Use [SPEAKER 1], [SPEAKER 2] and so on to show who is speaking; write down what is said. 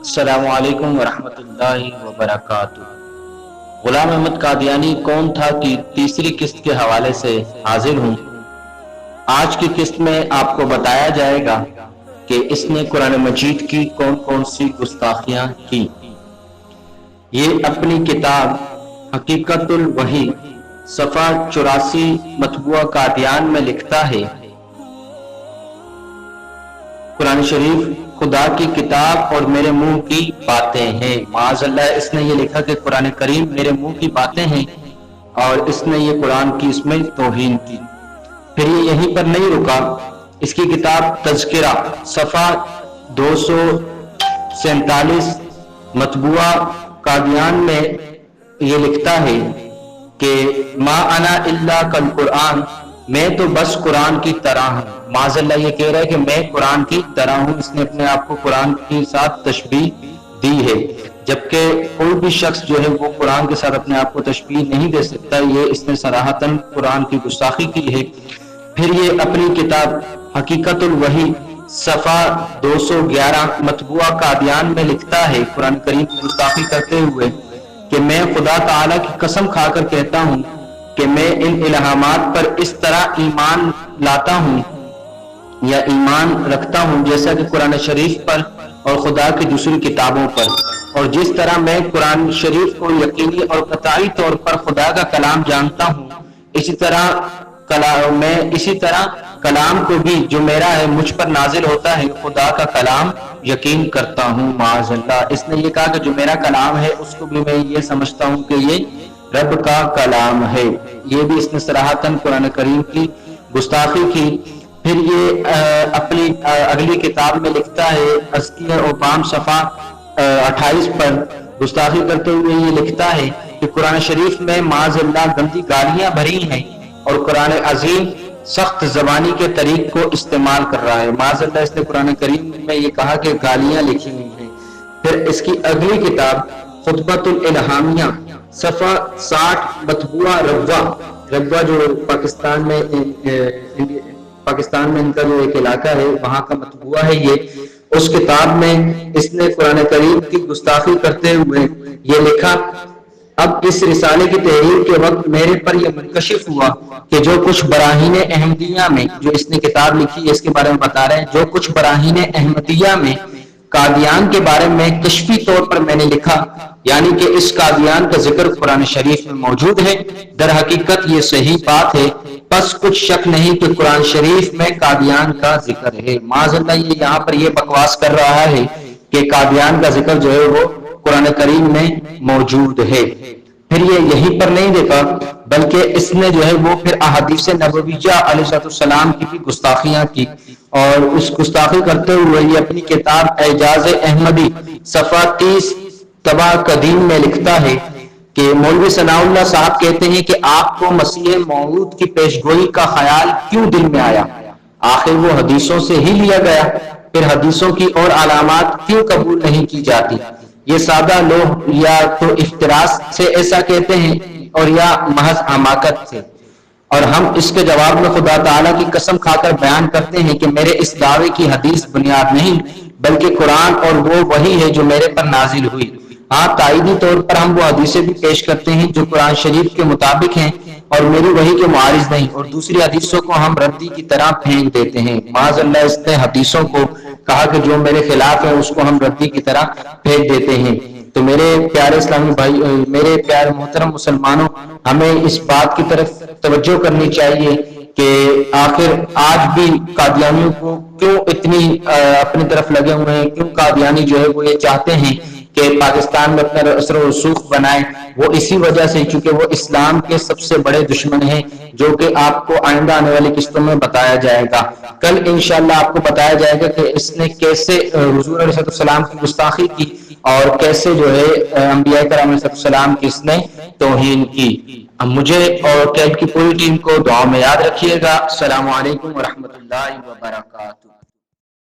[SPEAKER 1] السلام علیکم ورحمۃ اللہ وبرکاتہ۔ غلام احمد قادیانی کون تھا کی تیسری قسط کے حوالے سے حاضر ہوں۔ آج کی قسط میں آپ کو بتایا جائے گا کہ اس نے قرآن مجید کی کون کون سی گستاخیاں کی۔ یہ اپنی کتاب حقیقت الوحی صفحہ 84 مطبوعہ قادیان میں لکھتا ہے، قرآن شریف خدا کی کتاب اور میرے منہ کی باتیں ہیں۔ معاذ اللہ، اس نے یہ لکھا کہ قرآن کریم میرے منہ کی باتیں ہیں، اور اس نے یہ قرآن کی اس میں توہین کی۔ پھر یہ یہیں پر نہیں رکا، اس کی کتاب تذکرہ صفحہ 247 مطبوعہ قادیان میں یہ لکھتا ہے کہ ما انا الا کالقرآن، میں تو بس قرآن کی طرح ہوں۔ معاذ اللہ، یہ کہہ رہا ہے کہ میں قرآن کی طرح ہوں۔ اس نے اپنے آپ کو قرآن کے ساتھ تشبیہ دی ہے، جبکہ کوئی بھی شخص جو ہے وہ قرآن کے ساتھ اپنے آپ کو تشبیہ نہیں دے سکتا۔ یہ اس نے صراحتاً قرآن کی گستاخی کی ہے۔ پھر یہ اپنی کتاب حقیقت الوحی صفحہ 211 مطبوعہ قادیان میں لکھتا ہے، قرآن کریم کی گستاخی کرتے ہوئے، کہ میں خدا تعالیٰ کی قسم کھا کر کہتا ہوں کہ میں ان الہامات پر اس طرح ایمان لاتا ہوں یا ایمان رکھتا ہوں جیسا کہ قرآن شریف پر اور خدا کی دوسری کتابوں پر، اور جس طرح میں قرآن شریف کو یقینی اور قطعی طور پر خدا کا کلام جانتا ہوں، اسی طرح کلام کو بھی جو میرا ہے مجھ پر نازل ہوتا ہے خدا کا کلام یقین کرتا ہوں۔ معاذ اللہ، اس نے یہ کہا کہ جو میرا کلام ہے اس کو بھی میں یہ سمجھتا ہوں کہ یہ رب کا کلام ہے۔ یہ بھی اس نے صراحتاً قرآن کریم کی گستاخی کی۔ پھر یہ اپنی اگلی کتاب میں لکھتا ہے اذکیہ و بام صفحہ 28 پر گستاخی کرتے ہوئے یہ لکھتا ہے کہ قرآن شریف میں معاذ اللہ گندی گالیاں بھری ہیں، اور قرآن عظیم سخت زبانی کے طریق کو استعمال کر رہا ہے۔ معاذ اللہ، اس نے قرآن کریم میں یہ کہا کہ گالیاں لکھی ہوئی ہیں۔ پھر اس کی اگلی کتاب خطبۃ الالہامیہ صفحہ 60 مطبوعہ ربوہ جو پاکستان میں ان کا جو ایک علاقہ ہے وہاں کا مطبوعہ ہے یہ، اس کتاب میں اس نے قرآن کریم کی گستاخی کرتے ہوئے یہ لکھا، اب اس رسالے کی تحریر کے وقت میرے پر یہ منکشف ہوا کہ جو کچھ براہین احمدیہ میں، جو اس نے کتاب لکھی ہے اس کے بارے میں بتا رہے ہیں، جو کچھ براہین احمدیہ میں قادیان کے بارے میں کشفی طور پر میں نے لکھا، یعنی کہ اس قادیان کا ذکر قرآن شریف میں موجود ہے، در حقیقت یہ صحیح بات ہے، بس کچھ شک نہیں کہ قرآن شریف میں قادیان کا ذکر ہے۔ معاذ اللہ، یہ یہاں پر یہ بکواس کر رہا ہے کہ قادیان کا ذکر جو ہے وہ قرآن کریم میں موجود ہے۔ پھر یہ یہیں پر نہیں دیکھا، بلکہ اس نے جو ہے وہ پھر احادیث نبویہ علیہ السلام کی بھی گستاخیاں کی، اور اس گستاخی کرتے ہوئے یہ اپنی کتاب اعجاز احمدی صفحہ 30 طبع قدیم میں لکھتا ہے کہ مولوی ثناء اللہ صاحب کہتے ہیں کہ آپ کو مسیح موعود کی پیشگوئی کا خیال کیوں دل میں آیا؟ آخر وہ حدیثوں سے ہی لیا گیا، پھر حدیثوں کی اور علامات کیوں قبول نہیں کی جاتی؟ یہ سادہ لوگ یا تو افتراس سے ایسا کہتے ہیں اور یا محض حماقت سے، اور ہم اس کے جواب میں خدا تعالیٰ کی قسم کھا کر بیان کرتے ہیں کہ میرے اس دعوے کی حدیث بنیاد نہیں، بلکہ قرآن اور وہ وحی ہے جو میرے پر نازل ہوئی۔ ہاں، تائیدی طور پر ہم وہ حدیثیں بھی پیش کرتے ہیں جو قرآن شریف کے مطابق ہیں اور میری وحی کے معارض نہیں، اور دوسری حدیثوں کو ہم ردی کی طرح پھینک دیتے ہیں۔ معاذ اللہ، اس نے حدیثوں کو کہا کہ جو میرے خلاف ہے اس کو ہم ردی کی طرح پھینک دیتے ہیں۔ تو میرے پیارے اسلامی بھائی، میرے پیارے محترم مسلمانوں، ہمیں اس بات کی طرف توجہ کرنی چاہیے کہ آخر آج بھی قادیانیوں کو کیوں اتنی اپنی طرف لگے ہوئے ہیں، کیوں قادیانی جو ہے وہ یہ چاہتے ہیں کہ پاکستان میں اپنا اثر و رسوخ بنائیں؟ وہ اسی وجہ سے کیونکہ وہ اسلام کے سب سے بڑے دشمن ہیں، جو کہ آپ کو آئندہ آنے والی قسطوں میں بتایا جائے گا۔ کل انشاءاللہ آپ کو بتایا جائے گا کہ اس نے کیسے حضور علیہ السلام کی گستاخی کی اور کیسے جو ہے انبیاء کرام علیہ السلام کی اس نے توہین کی۔ مجھے اور کیب کی پوری ٹیم کو دعا میں یاد رکھیے گا۔ السلام علیکم ورحمۃ اللہ وبرکاتہ۔